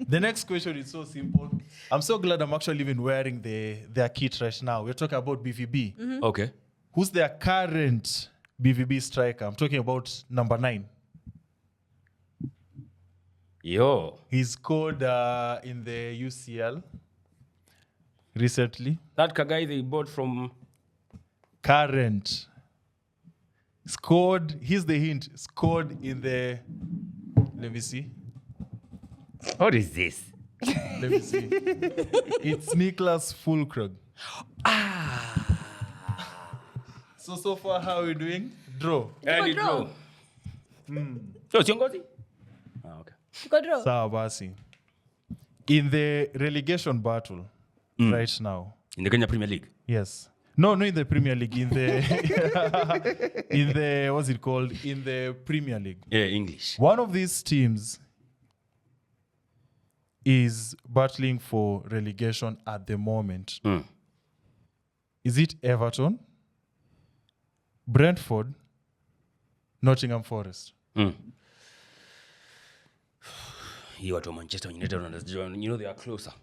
The next question is so simple. I'm so glad I'm actually even wearing their kit right now. We're talking about BVB. Okay. Who's their current BVB striker? I'm talking about number 9. Yo. He scored in the UCL recently. That guy they bought from. Current. Scored, here's the hint, scored in the, let me see. What is this? Let me see. It's Niklas Fulkrug. So far, how are we doing? Draw. Early draw. draw. So, Siongozi? Ah, okay. Go draw. Sawa basi. In the relegation battle right now. In the Kenya Premier League. Yes. No, in the Premier League. In the, in the, what's it called? In the Premier League. Yeah, English. One of these teams is battling for relegation at the moment. Is it Everton, Brentford, Nottingham Forest? You are to Manchester United, you know they are closer.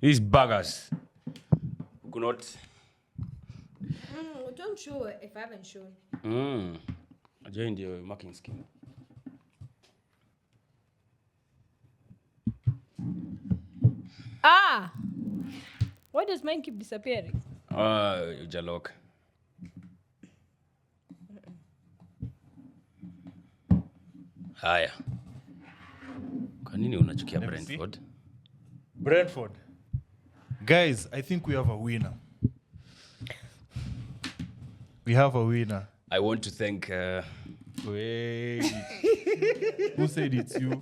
These buggers could not. Don't show if I haven't shown. I joined your marking scheme. Why does mine keep disappearing? Jalok. Haya. Kwa nini unachukia Brentford? Brentford. Guys, I think we have a winner. We have a winner. I want to thank. Wait. Who said it's you?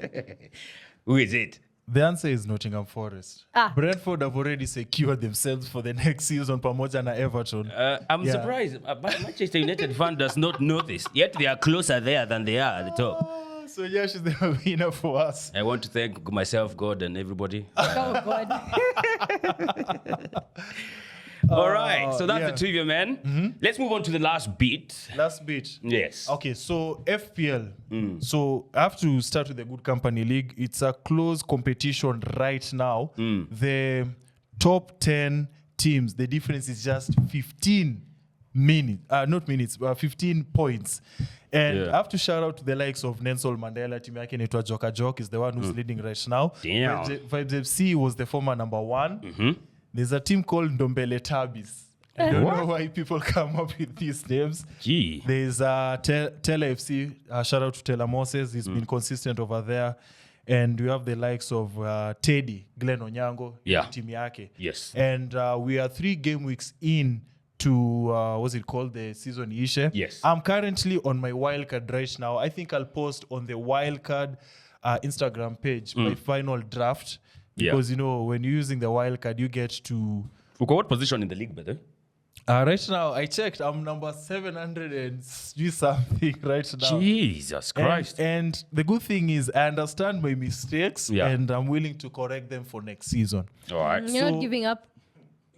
Who is it? The answer is Nottingham Forest. Brentford have already secured themselves for the next season, pamoja na Everton. I'm surprised. Manchester United fan does not know this. Yet they are closer there than they are at the top. So Nyaassh is the winner for us. I want to thank myself, God, and everybody. Oh, God. All right. So that's yeah. the trivia, man. Let's move on to the last bit. Last bit. Yes. Okay, so FPL. So I have to start with the Good Company League. It's a close competition right now. The top 10 teams, the difference is just 15 minutes. Not minutes, 15 points. And I have to shout out to the likes of Nelson Mandela. Team yake inaitwa Joka Jok is the one who's leading right now. Damn. Vibes FC was the former number 1. There's a team called Ndombele Tabis. I don't know why people come up with these names. Gee. There's Tela FC. Shout out to Tela Moses. He's been consistent over there. And we have the likes of Teddy, Glenn Onyango, team yake. Yes. And we are 3 game weeks in to, what's it called, the season ishe. Yes. I'm currently on my wildcard right now. I think I'll post on the wildcard Instagram page my final draft. Because, you know, when you're using the wildcard, you get to... What position in the league, by the way? Right now, I checked. I'm number 700 and do something right now. Jesus Christ. And the good thing is, I understand my mistakes, Yeah. and I'm willing to correct them for next season. All right. You're not giving up.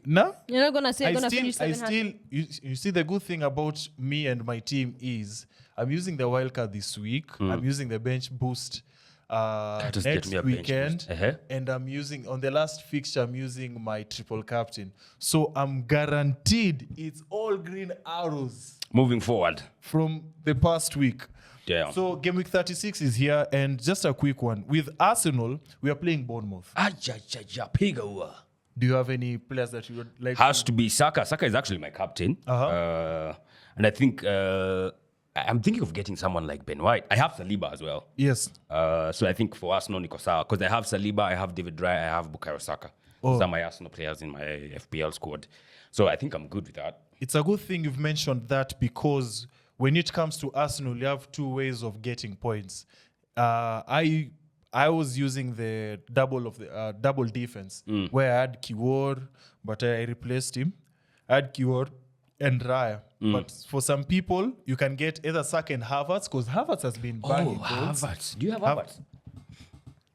No, You're not gonna say you're gonna finish 700. you see, the good thing about me and my team is I'm using the wildcard this week. I'm using the bench boost Just get next me a bench weekend, boost. Uh-huh. and I'm using on the last fixture. I'm using my triple captain, so I'm guaranteed it's all green arrows Moving forward. from the past week. Damn. So game week 36 is here, and just a quick one with Arsenal. We are playing Bournemouth. Pigawa. Do you have any players that you would like? Has to be Saka. Saka is actually my captain. And I think I'm thinking of getting someone like Ben White. I have Saliba as well. Yes. So I think for Arsenal, Niko Sawa, because I have Saliba, I have David Raya, I have Bukayo Saka. Those are my Arsenal players in my FPL squad. So I think I'm good with that. It's a good thing you've mentioned that, because when it comes to Arsenal, you have two ways of getting points. I was using the double defense where I had Kiwor, but I replaced him. I had Kiwor and Raya. But for some people, you can get either Saka and Havertz, because Havertz has been banging goals. Havertz. Do you have Havertz?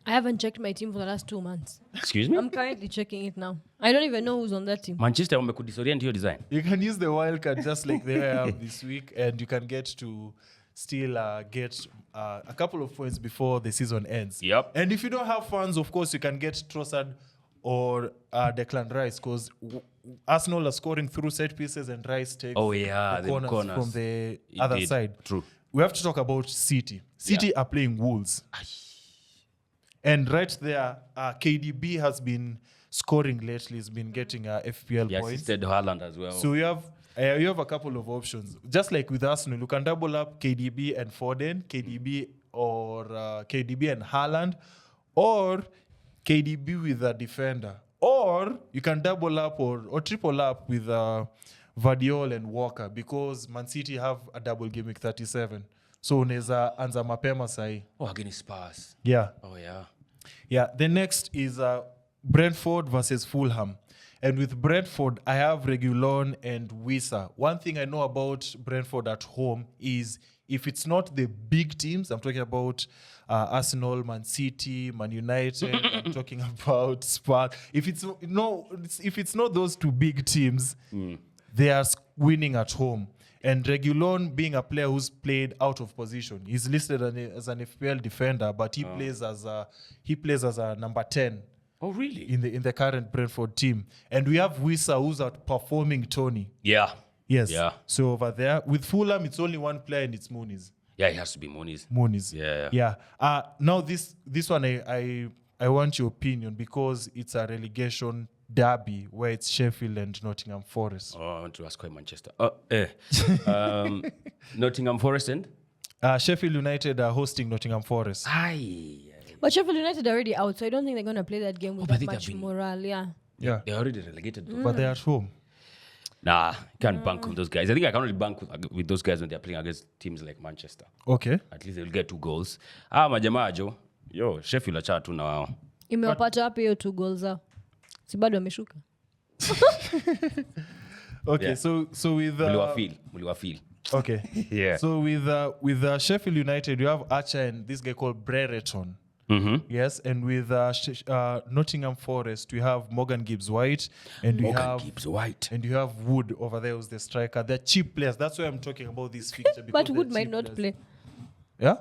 I haven't checked my team for the last 2 months. Excuse me? I'm currently checking it now. I don't even know who's on that team. Manchester wamekudisorient your design. You can use the wildcard just like they have this week, and you can get to still get a couple of points before the season ends. Yep. And if you don't have funds, of course, you can get Trossard or Declan Rice, because Arsenal are scoring through set pieces, and Rice takes the corners from the other Indeed. side. True. We have to talk about City. City are playing Wolves. And right there, KDB has been scoring lately. He's been getting FPL He points. assisted Haaland as well. So you have a couple of options. Just like with Arsenal, you can double up KDB and Foden, KDB or KDB and Haaland, or KDB with a defender. Or you can double up or triple up with Vardiol and Walker, because Man City have a double game week 37. So unaweza anza mapema sahi. Oh, against Spurs. Yeah. Oh, yeah. Yeah, the next is Brentford versus Fulham. And with Brentford, I have Reguilon and Wissa. One thing I know about Brentford at home is if it's not the big teams, I'm talking about Arsenal, Man City, Man United, I'm talking about Spurs. If it's not those two big teams, they are winning at home. And Reguilon, being a player who's played out of position, he's listed as an FPL defender, but he plays as a number 10. Oh, really? In the current Brentford team. And we have Wissa, who's outperforming Tony. Yeah. Yes. Yeah. So over there with Fulham, it's only one player, and it's Muniz. Yeah, it has to be Moniz. Yeah. Now this one I want your opinion, because it's a relegation derby where it's Sheffield and Nottingham Forest. Oh, I want to ask why Manchester. Nottingham Forest and? Sheffield United are hosting Nottingham Forest. Aye. But Sheffield United are already out, so I don't think they're going to play that game with but I that think much they've been- morale. Yeah. Yeah. They're already relegated. Though. But they're at home. Nah, can't bank on those guys. I think I can only bank with those guys when they're playing against teams like Manchester. Okay. At least they'll get 2 goals. Majamaa jo. Yo, Sheffield acha tu na wao. Imewapata wapi hiyo 2 goals zao? Si bado wameshuka. Okay, Yeah. so with Muliwafeel. okay. Yeah. So with Sheffield United, you have Archer and this guy called Brereton. Mm-hmm. Yes, and with Nottingham Forest, we have Morgan Gibbs-White, and we have Gibbs White. and you have Wood over there who's the striker. They're cheap players. That's why I'm talking about this fixture. But because Wood they're might cheap not players. play. Yeah.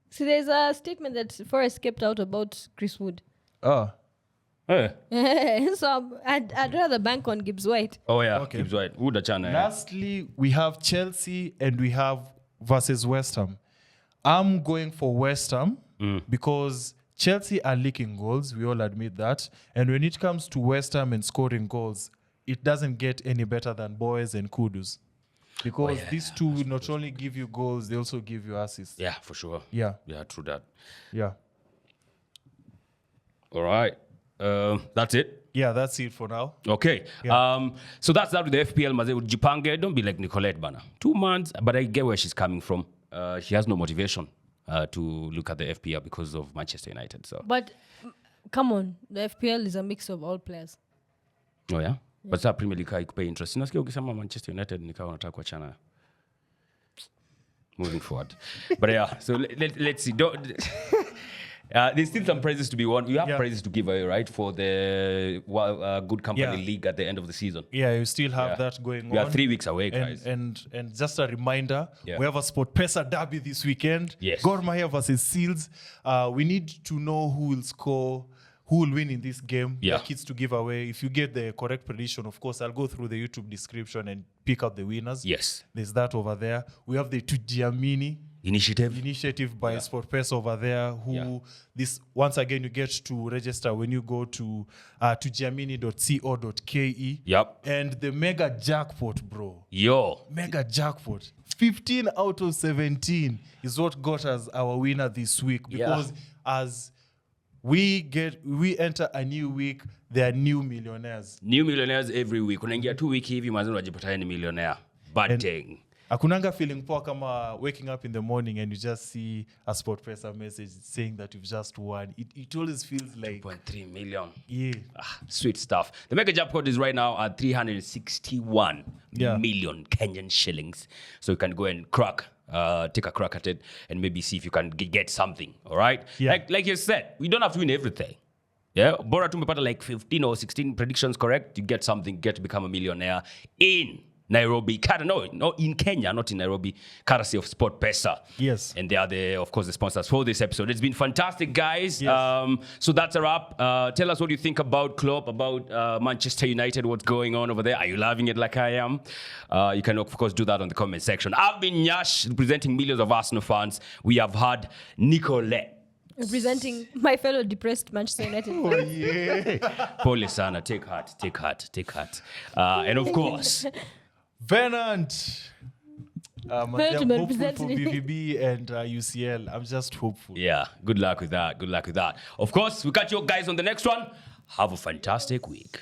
See, there's a statement that Forest kept out about Chris Wood. Oh. So I'd rather bank on Gibbs White. Oh, yeah. Okay. Gibbs White. Who the channel? Lastly, we have Chelsea and we have versus West Ham. I'm going for West Ham because Chelsea are leaking goals. We all admit that. And when it comes to West Ham and scoring goals, it doesn't get any better than Boys and Kudus. Because these two will not only give you goals, they also give you assists. Yeah, for sure. Yeah. Yeah, true that. Yeah. All right. That's it. Yeah, that's it for now. Okay. Yeah. So that's that with the FPL. Maze with Jipange. Don't be like Nicolette Bana. 2 months, but I get where she's coming from. She has no motivation to look at the FPL because of Manchester United. So. But come on, the FPL is a mix of all players. Oh yeah. But saa Premier League haikupa interest. Nasikia ukisema Manchester United nikawa unataka kuachana. Moving forward. But yeah, so let's see. There's still some prizes to be won. You have prizes to give away, right? For the Good Company League at the end of the season. Yeah, you still have that going on. We are 3 weeks away, guys. And just a reminder, we have a Sportpesa derby this weekend. Yes. Gor Mahia versus Seals. We need to know who will score, who will win in this game. There are kits to give away. If you get the correct prediction, of course, I'll go through the YouTube description and pick out the winners. Yes. There's that over there. We have the Tujiamini initiative by Sportpesa over there, who this once again you get to register when you go to tujiamini.co.ke. Yep. And the mega jackpot, bro. Mega jackpot. 15 out of 17 is what got us our winner this week, because as we enter a new week, there are new millionaires. New millionaires every week. Unaingia 2 wiki hivi mazini wajipata ni millionaire. Bad thing. Akunanga feeling poor kama waking up in the morning and you just see a Sportpesa message saying that you've just won. It always feels like 2.3 million. Yeah. Sweet stuff. The mega jackpot is right now at 361 million Kenyan shillings. So you can go and take a crack at it and maybe see if you can get something. All right? Yeah. Like you said, we don't have to win everything. Yeah, bora tumepata like 15 or 16 predictions correct, you get something, get to become a millionaire in Nairobi, no, in Kenya, not in Nairobi, courtesy of Sportpesa. Yes. And they are, of course, the sponsors for this episode. It's been fantastic, guys. Yes. So that's a wrap. Tell us what you think about Klopp, about Manchester United, what's going on over there. Are you loving it like I am? You can, of course, do that on the comment section. I've been Nyaassh, representing millions of Arsenal fans. We have had Nicolette, representing my fellow depressed Manchester United fans. Oh, yeah. Pole sana, take heart. And of course... Venant. I'm hopeful for representing. BVB and UCL. I'm just hopeful. Yeah, good luck with that. Of course, we'll catch you guys on the next one. Have a fantastic week.